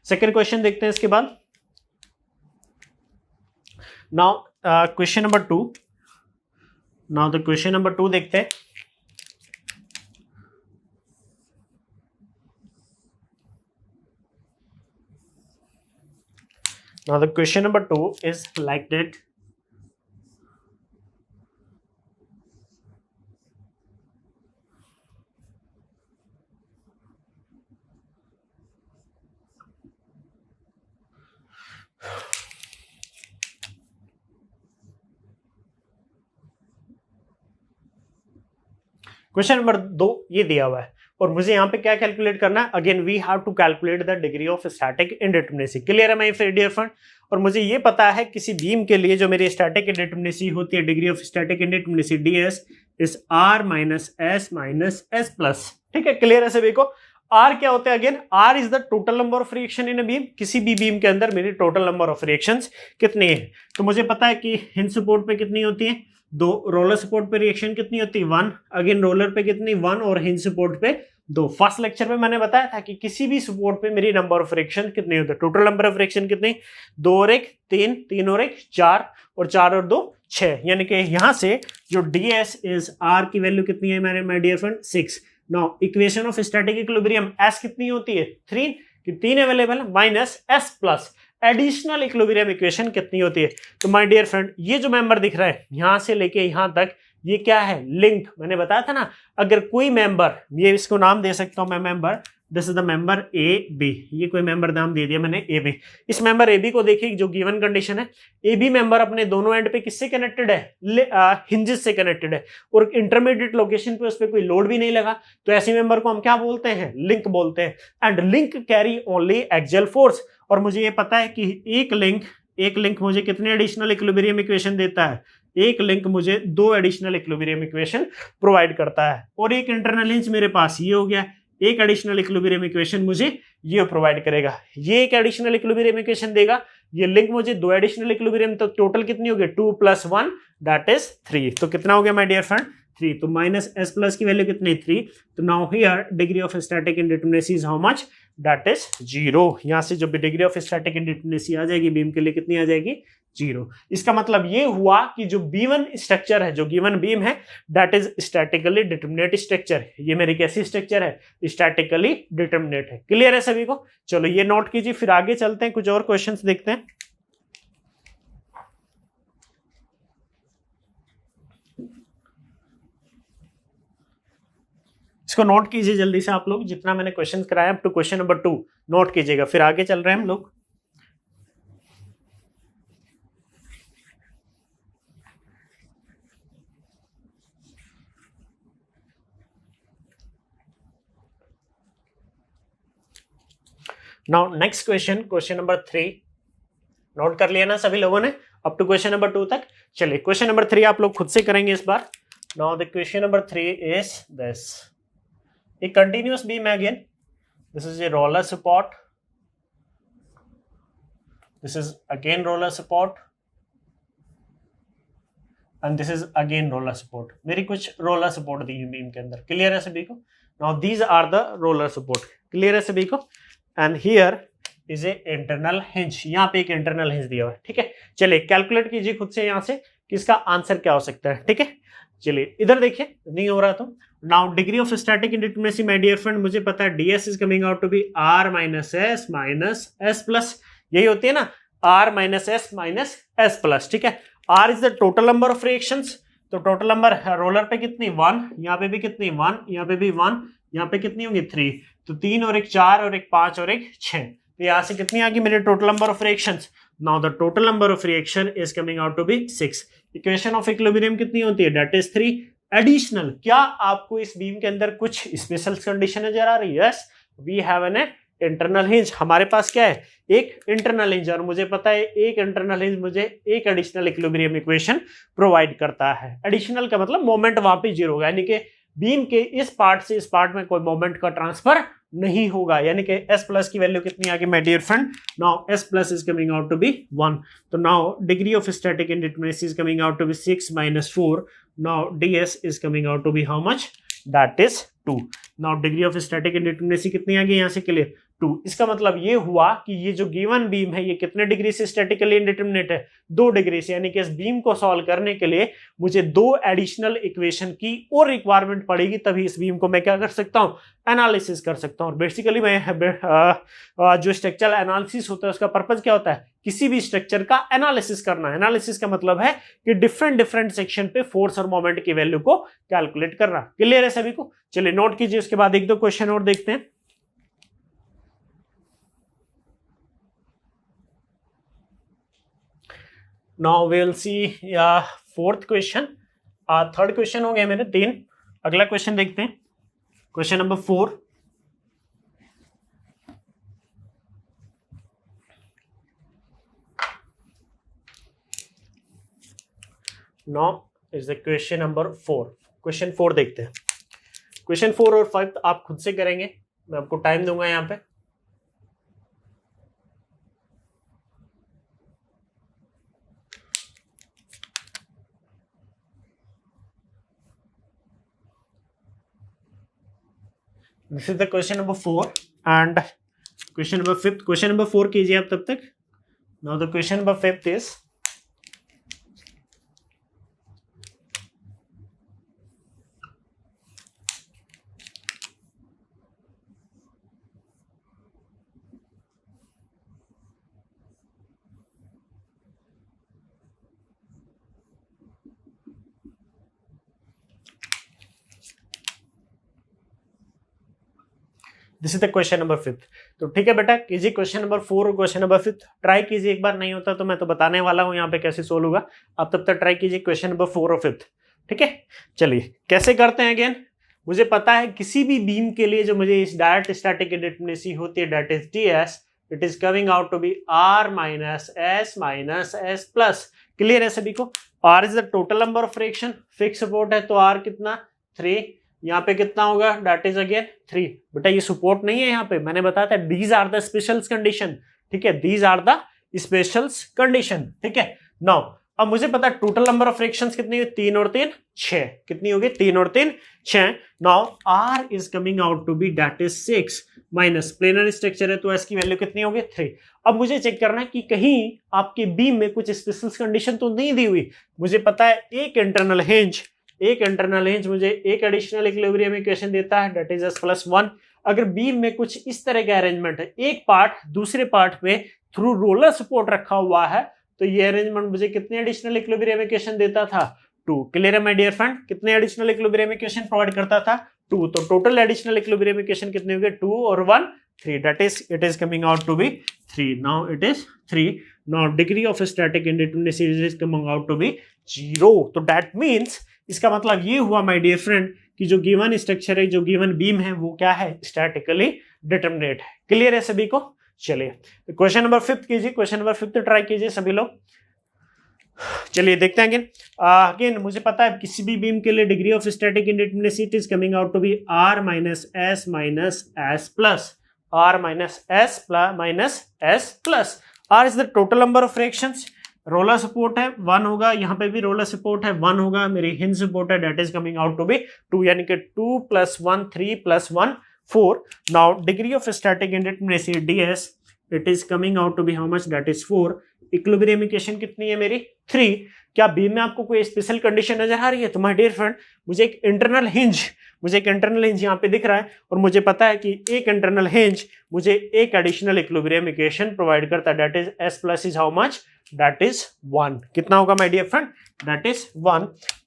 सेकंड क्वेश्चन देखते हैं इसके बाद। Now question number 2, now the question number 2 देखते हैं। Now the question number 2 is like that. Question number 2 ये दिया हुआ है और मुझे यहाँ पे क्या कैलकुलेट करना है, again we have to calculate the degree of static indeterminacy. Clear है माय डियर फ्रेंड? और मुझे ये पता है किसी बीम के लिए जो मेरी स्टैटिक इंडिटरमिनेसी होती है, degree of static indeterminacy ds is r - s plus. ठीक है, क्लियर है सभी को? r क्या होता है, again r is the total number of reaction in a beam. किसी भी बीम के अंदर मेरी टोटल नंबर ऑफ रिएक्शंस कितनी है, तो मुझे पता है कि हिंज सपोर्ट पे कितनी होती है, 2, रोलर सपोर्ट पे रिएक्शन कितनी होती है, 1, अगेन रोलर पे कितनी, 1, और हिंज सपोर्ट पे 2। फर्स्ट लेक्चर में मैंने बताया था कि किसी भी सपोर्ट पे मेरी नंबर ऑफ रिएक्शन कितनी होती है, टोटल नंबर ऑफ रिएक्शन कितनी, 2 और 1 3, 3 और 1 4, और 4 और 2 6, यानी कि यहां से जो ds इज r की वैल्यू कितनी है मेरे my dear friend 6। Now equation of static equilibrium s कितनी होती है 3 कि 3 अवेलेबल है minus s plus additional equilibrium equation कितनी होती है। तो माय डियर फ्रेंड ये जो मेंबर दिख रहा है यहां से लेके यहां तक ये क्या है लिंक। मैंने बताया था ना अगर कोई मेंबर, ये इसको नाम दे सकता हूं मैं member, this is the member A B, ये कोई मेंबर नाम दे दिया मैंने ए बी। इस मेंबर ए बी को देखिए जो गिवन कंडीशन है ए बी मेंबर अपने दोनों एंड पे किससे कनेक्टेड है हिंजेस से कनेक्टेड है और इंटरमीडिएट लोकेशन पे उस पर कोई लोड भी नहीं लगा, तो ऐसे मेंबर को हम क्या बोलते हैं लिंक बोलते हैं। And link carry only axial force, और मुझे ये पता है कि एक लिंक मुझे कितने एडिशनल इक्विलिब्रियम इक्वेशन देता है, एक लिंक मुझे 2 एडिशनल इक्विलिब्रियम इक्वेशन प्रोवाइड करता है। और एक इंटरनल हिंज मेरे पास ये हो गया, एक एडिशनल इक्विलिब्रियम इक्वेशन मुझे ये प्रोवाइड करेगा, ये एक एडिशनल इक्विलिब्रियम इक्वेशन देगा, ये लिंक मुझे 2 एडिशनल इक्विलिब्रियम, तो टोटल कितनी होगी 2 + 1 दैट इज 3। तो कितना हो गया माय डियर फ्रेंड 3। तो माइनस s प्लस की वैल्यू कितनी 3। तो now here degree of static indeterminacy is how much that is 0। यहां से जो भी डिग्री ऑफ स्टैटिक इंडिटरमिनेसी आ जाएगी बीम के लिए कितनी आ जाएगी 0। इसका मतलब ये हुआ कि जो B1 स्ट्रक्चर है, जो गिवन बीम है that is statically determinate structure. ये मेरी कैसी स्ट्रक्चर है स्टैटिकली डिटरमिनेट है। क्लियर है सभी को। चलो ये नोट कीजिए, फिर आगे चलते हैं, कुछ और क्वेश्चंस देखते हैं। इसको नोट कीजिए जल्दी से आप लोग, जितना मैंने क्वेश्चन कराया up to question number 2 note कीजिएगा, फिर आगे चल रहे हैं हम लोग। Now next question number 3 note कर लिया ना सभी लोगों ने अप टू क्वेश्चन नंबर 2 तक। चलिए क्वेश्चन नंबर 3 आप लोग खुद से करेंगे इस बार। Now the question number 3 is this, a continuous beam again, this is a roller support, this is again roller support and this is again roller support। मेरी कुछ रोलर सपोर्ट दी है बीम के अंदर। क्लियर है सभी को। Now these are the roller support. Clear है सभी को। And here is a internal hinge, यहाँ पे एक इंटरनल हिंज दिया हुआ है। ठीक है, चलिए कैलकुलेट कीजिए खुद से यहाँ से कि इसका आंसर क्या हो सकता है। ठीक है, चलिए इधर देखिए, नहीं हो रहा तो। Now degree of static indeterminacy my dear friend, मुझे पता है ds is coming out to be r minus s plus, यही होती है ना r माइनस s प्लस। ठीक है, r is the total number of reactions, तो टोटल नंबर रोलर पे कितनी 1, यहाँ पे भी कितनी 1, यहाँ पे भी 1, यहाँ पे कितनी होंगी 3, तो 3 और एक 4 और एक 5 और एक 6, तो यहाँ से कितनी आ गई मेरे total number of reactions. Now the total number of reaction is coming out to be 6। Equation of equilibrium कितनी होती है दैट इज 3। एडिशनल, क्या आपको इस बीम के अंदर कुछ स्पेशल कंडीशन नजर आ रही है? Yes, we have an internal hinge. हमारे पास क्या है एक इंटरनल हिंज, और मुझे पता है एक इंटरनल हिंज मुझे एक एडिशनल इक्विलिब्रियम इक्वेशन प्रोवाइड करता है। एडिशनल का मतलब मोमेंट वहां पे 0 होगा, यानी कि बीम के इस पार्ट से इस पार्ट में कोई मोमेंट का ट्रांसफर नहीं होगा, यानी कि s प्लस की वैल्यू कितनी आ गई my dear friend. Now s plus is coming out to be 1। तो now degree of static indeterminacy is coming out to be 6 - 4। Now ds is coming out to be how much that is 2। Now degree of static indeterminacy कितनी आ गई यहाँ से क्लियर 2। इसका मतलब ये हुआ कि ये जो गिवन बीम है ये कितने डिग्री से स्टैटिकली इंडिटरमिनेट है 2 डिग्री से, यानी कि इस बीम को सॉल्व करने के लिए मुझे 2 एडिशनल इक्वेशन की और रिक्वायरमेंट पड़ेगी, तभी इस बीम को मैं क्या कर सकता हूँ एनालिसिस कर सकता हूँ। बेसिकली मैं जो स्ट्रक्चरल एनालिसिस होता है उसका पर्पज क्या होता है किसी भी स्ट्रक्चर का एनालिसिस करना। एनालिसिस का मतलब है कि डिफरेंट सेक्शन पे फोर्स और मोमेंट की वैल्यू को कैलकुलेट करना। क्लियर है सभी को। चलिए नोट कीजिए, उसके बाद 1-2 क्वेश्चन और देखते हैं। Now we will see 4th question. 3rd question हो गए मेरे 3। अगला क्वेश्चन देखते हैं, question number 4। Now is the question number 4। Question 4 देखते हैं। क्वेश्चन 4 और 5 आप खुद से करेंगे, मैं आपको टाइम दूंगा यहाँ पे। This is the question number 4 and question number 5th। question number 4 कीजिए आप तब तक। Now the question number 5th is this is the question number 5। तो ठीक है बेटा, कीजिए क्वेश्चन नंबर 4 और क्वेश्चन नंबर 5 ट्राई कीजिए। एक बार नहीं होता तो मैं तो बताने वाला हूं यहाँ पे कैसे सोल्व होगा, आप तब तक ट्राई कीजिए क्वेश्चन नंबर 4 और 5। ठीक है, चलिए कैसे करते हैं अगेन। मुझे पता है किसी भी बीम के लिए जो मुझे इस डायरेक्ट स्टैटिक इंडिटरमिनेसी होती है that is ds, it is coming out to be r minus s plus. Clear है सभी को? r is the total number of friction, fix support है तो r कितना 3, यहाँ पे कितना होगा दैट इज अगेन 3। बेटा ये सपोर्ट नहीं है यहाँ पे, मैंने बताया था these are the specials condition. ठीक है, these are the specials condition. ठीक है, नाउ अब मुझे पता है टोटल नंबर ऑफ फ्रिक्शंस कितनी है, 3 और 3 6। कितनी होगी, 3 और 3 6। Now r is coming out to be that is 6 minus planar structure है तो s की वैल्यू कितनी होगी 3। अब मुझे चेक करना है कि कहीं आपके बीम में कुछ स्पेशल कंडीशन तो नहीं दी हुई। मुझे पता है एक इंटरनल हिंज मुझे एक एडिशनल इक्विलिब्रियम इक्वेशन देता है दैट इज s+1। अगर बीम में कुछ इस तरह का अरेंजमेंट है, एक पार्ट दूसरे पार्ट में थ्रू रोलर सपोर्ट रखा हुआ है, तो ये अरेंजमेंट मुझे कितने एडिशनल इक्विलिब्रियम इक्वेशन देता था 2। क्लियर है माय डियर फ्रेंड? कितने एडिशनल इक्विलिब्रियम इक्वेशन प्रोवाइड करता था 2। तो टोटल एडिशनल इक्विलिब्रियम इक्वेशन कितने हो गए 2 और 1 3, that is it is coming out to be 3। Now it is 3। Now degree of static indeterminacy is coming out to be 0। तो दैट मींस इसका मतलब ये हुआ माय डियर फ्रेंड कि जो गिवन स्ट्रक्चर है, जो गिवन बीम है वो क्या है, स्टैटिकली डिटरमिनेट है। क्लियर है सभी को? चलिए क्वेश्चन नंबर 5 कीजिए, क्वेश्चन नंबर 5 ट्राई कीजिए सभी लोग। चलिए देखते हैं अगेन मुझे पता है किसी भी बीम के लिए degree of static indeterminacy is coming out to be r minus s plus r minus s plus. r is the total number of frictions, roller support है 1 होगा, यहाँ पे भी रोलर सपोर्ट है 1 होगा, मेरी हिंज सपोर्ट है that is coming out to be 2, यानी कि 2 + 1 3 + 1 4। Now degree of static indeterminacy ds it is coming out to be how much that is 4। Equilibrium equation कितनी है मेरी 3। क्या बीम में आपको कोई स्पेशल कंडीशन नजर आ रही है? तो माय डियर फ्रेंड मुझे एक इंटरनल हिंज यहाँ पे दिख रहा है और मुझे पता है कि एक इंटरनल हिंज मुझे एक एडिशनल इक्विलिब्रियम इक्वेशन प्रोवाइड करता है that is s plus is how much that is 1। कितना होगा my dear friend? That is 1।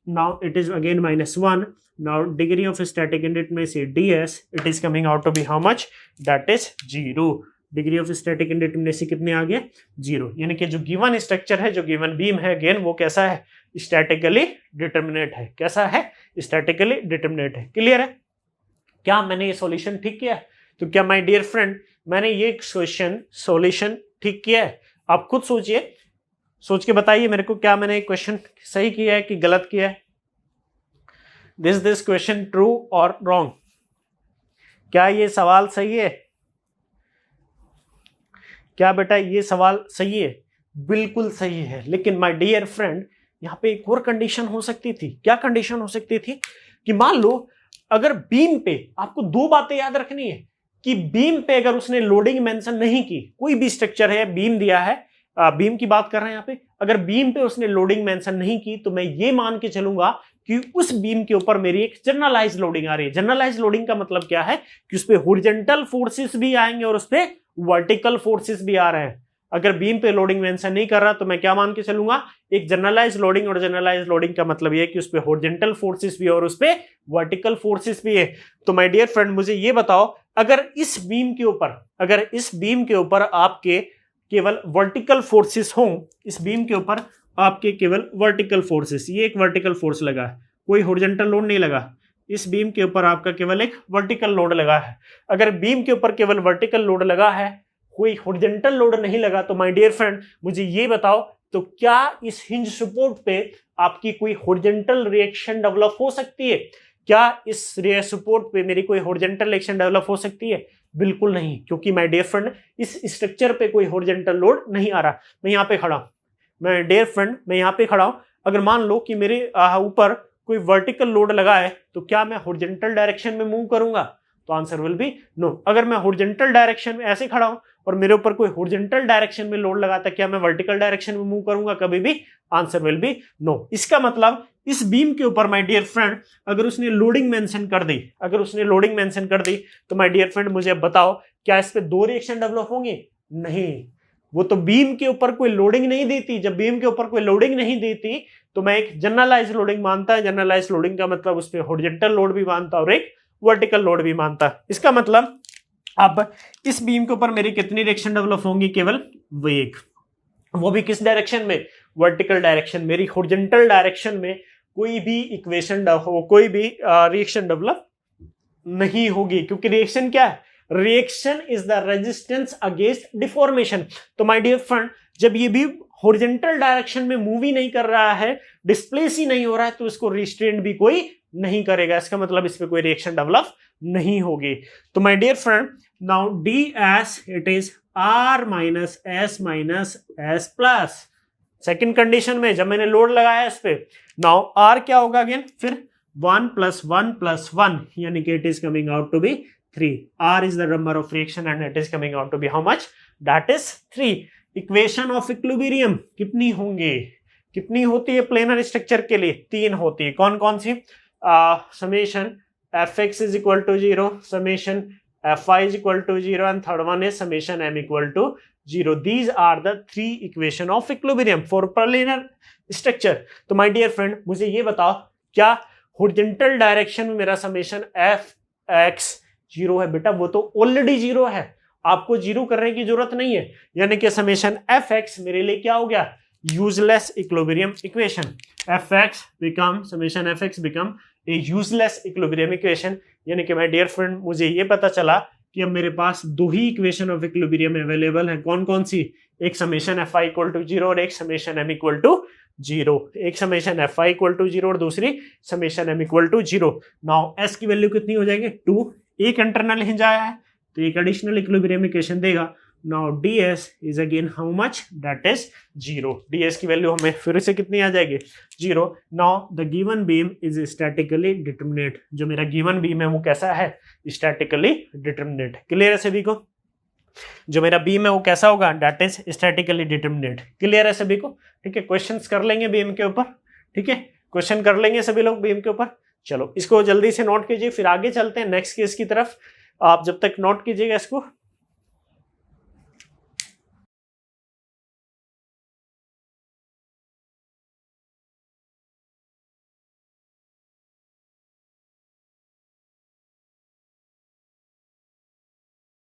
Now it is again -1। Now degree of static indeterminacy ds it is coming out to be how much that is 0। Degree of static indeterminacy कितने आ गए 0, यानी कि जो गिवन स्ट्रक्चर है, जो गिवन बीम है अगेन वो कैसा है, स्टैटिकली डिटरमिनेट है। कैसा है? स्टैटिकली डिटरमिनेट है। क्लियर है? क्या मैंने ये सॉल्यूशन ठीक किया है? तो क्या माय डियर फ्रेंड मैंने ये क्वेश्चन सॉल्यूशन ठीक किया है? आप खुद सोचिए, सोच के बताइए मेरे को, क्या मैंने क्वेश्चन सही किया है कि गलत किया है? दिस क्वेश्चन ट्रू और रॉन्ग? क्या ये सवाल सही है? क्या बेटा ये सवाल सही है? बिल्कुल सही है। लेकिन माय डियर फ्रेंड यहाँ पे एक और कंडीशन हो सकती थी। क्या कंडीशन हो सकती थी? कि मान लो अगर बीम पे, आपको दो बातें याद रखनी है कि बीम पे अगर उसने लोडिंग मेंशन नहीं की, कोई भी स्ट्रक्चर है, बीम दिया है, बीम की बात कर रहे हैं यहाँ पे, अगर बीम पे उसने लोडिंग मेंशन नहीं की तो मैं ये मान के चलूंगा कि उस बीम के ऊपर मेरी एक जनरलाइज लोडिंग आ रही है। जनरलाइज लोडिंग का मतलब क्या है कि उस पे हॉरिजॉन्टल फोर्सेस भी आएंगे और उस पे वर्टिकल फोर्सेस भी आ रहे हैं। अगर बीम पे लोडिंग मेंशन नहीं कर रहा तो मैं क्या मान के चलूंगा, एक जनरलाइज लोडिंग, और जनरलाइज लोडिंग का मतलब ये है कि उस पे हॉरिजॉन्टल फोर्सेस भी और उस पे वर्टिकल फोर्सेस भी है। तो माय डियर फ्रेंड मुझे ये बताओ, अगर इस बीम के ऊपर आपके केवल वर्टिकल फोर्सेस हों, इस बीम के ऊपर आपके केवल वर्टिकल फोर्सेस, ये एक वर्टिकल फोर्स लगा है, कोई हॉरिजॉन्टल लोड नहीं लगा, इस बीम के ऊपर आपका केवल एक वर्टिकल लोड लगा है। अगर बीम के ऊपर केवल वर्टिकल लोड लगा है, कोई हॉरिजॉन्टल लोड नहीं लगा, तो माय डियर फ्रेंड मुझे ये बताओ, तो क्या इस हिंज सपोर्ट पे आपकी कोई हॉरिजॉन्टल रिएक्शन डेवलप हो सकती है? क्या इस सपोर्ट पे मेरी कोई हॉरिजॉन्टल रिएक्शन डेवलप हो सकती है? बिल्कुल नहीं, क्योंकि माय डियर फ्रेंड इस स्ट्रक्चर पे कोई हॉरिजॉन्टल लोड नहीं आ रहा। मैं यहाँ पे खड़ा हूं, मैं डियर फ्रेंड मैं यहाँ पे खड़ा हूं, अगर मान लो कि मेरे ऊपर कोई वर्टिकल लोड लगा है, तो क्या मैं हॉरिजॉन्टल डायरेक्शन में मूव करूंगा? तो आंसर विल बी नो। अगर मैं हॉरिजॉन्टल डायरेक्शन में ऐसे खड़ा हूं और मेरे ऊपर कोई हॉरिजॉन्टल डायरेक्शन में लोड लगाता, क्या मैं वर्टिकल डायरेक्शन में मूव करूंगा? कभी भी। Answer will be no. इसका मतलब इस बीम के ऊपर माय डियर फ्रेंड अगर उसने लोडिंग मेंशन कर दी, तो माय डियर फ्रेंड मुझे अब बताओ, क्या इस पे दो रिएक्शन डेवलप होंगे? नहीं, वो तो बीम के ऊपर कोई लोडिंग नहीं देती। जब बीम के ऊपर कोई लोडिंग नहीं देती तो मैं एक जनरलाइज लोडिंग मानता है। जनरलाइज लोडिंग का मतलब उस पे हॉरिजॉन्टल लोड भी मानता और एक वर्टिकल लोड भी मानता। इसका मतलब अब इस बीम के ऊपर मेरी कितनी रिएक्शन डेवलप होंगी? केवल वो एक, वो भी किस डायरेक्शन में? Vertical direction. मेरी हॉरिजॉन्टल डायरेक्शन में कोई भी इक्वेशन हो, कोई भी रिएक्शन डेवलप नहीं होगी, क्योंकि रिएक्शन क्या है? Reaction is the resistance against deformation. तो माय डियर फ्रेंड, जब ये भी हॉरिजॉन्टल डायरेक्शन में मूव ही नहीं कर रहा है, डिस्प्लेस ही नहीं हो रहा है, तो इसको रिस्ट्रेन भी कोई नहीं करेगा। इसका मतलब इस पे कोई रिएक्शन डेवलप नहीं होगी। तो my dear friend, now D S it is R minus S plus. Second condition में जब मैंने लोड लगाया इस पे, नाउ आर क्या होगा अगेन? फिर 1 + 1 यानी कि it is coming out to be 3। R is the number of reaction and it is coming out to be how much? That is 3. Equation of equilibrium कितनी होंगे? कितनी होती है प्लेनर स्ट्रक्चर के लिए? 3 होती है। कौन कौन सी? Summation fx is equal to 0, summation fy is equal to 0 and third one is summation m equal to 0. These are the 3 equation of equilibrium for planar structure. तो my dear friend, मुझे ये बताओ, क्या हॉरिजॉन्टल डायरेक्शन में मेरा समेशन fx 0 है? बेटा वो तो ऑलरेडी 0 है, आपको 0 करने की जरूरत नहीं है। यानी कि समेशन fx मेरे लिए क्या हो गया? Useless equilibrium equation. fx become, summation fx become a useless equilibrium equation. यानी कि माय डियर फ्रेंड, मुझे ये पता चला कि अब मेरे पास 2 ही इक्वेशन ऑफ इक्विलिब्रियम अवेलेबल है। कौन कौन सी? एक समेशन fy इक्वल टू 0 और एक समेशन m इक्वल टू 0। एक समेशन fy इक्वल टू 0 और दूसरी summation m equal to 0। Now s की वैल्यू कितनी हो जाएगी? 2। एक इंटरनल हिंज आया है तो एक एडिशनल इक्विलिब्रियम इक्वेशन देगा। Now ds is again how much? That is 0। ds की वैल्यू हमें फिर से कितनी आ जाएगी? 0। Now the given beam is statically determinate. जो मेरा गिवन बीम है वो कैसा है? Statically determinate. क्लियर है सभी को? जो मेरा बीम है वो कैसा होगा? That is statically determinate. Clear है सभी को? ठीक है, क्वेश्चंस कर लेंगे बीम के ऊपर। ठीक है, क्वेश्चन कर लेंगे सभी लोग बीम के ऊपर। चलो इसको जल्दी से नोट कीजिए, फिर आगे चलते हैं नेक्स्ट केस की तरफ। आप जब तक नोट कीजिएगा इसको,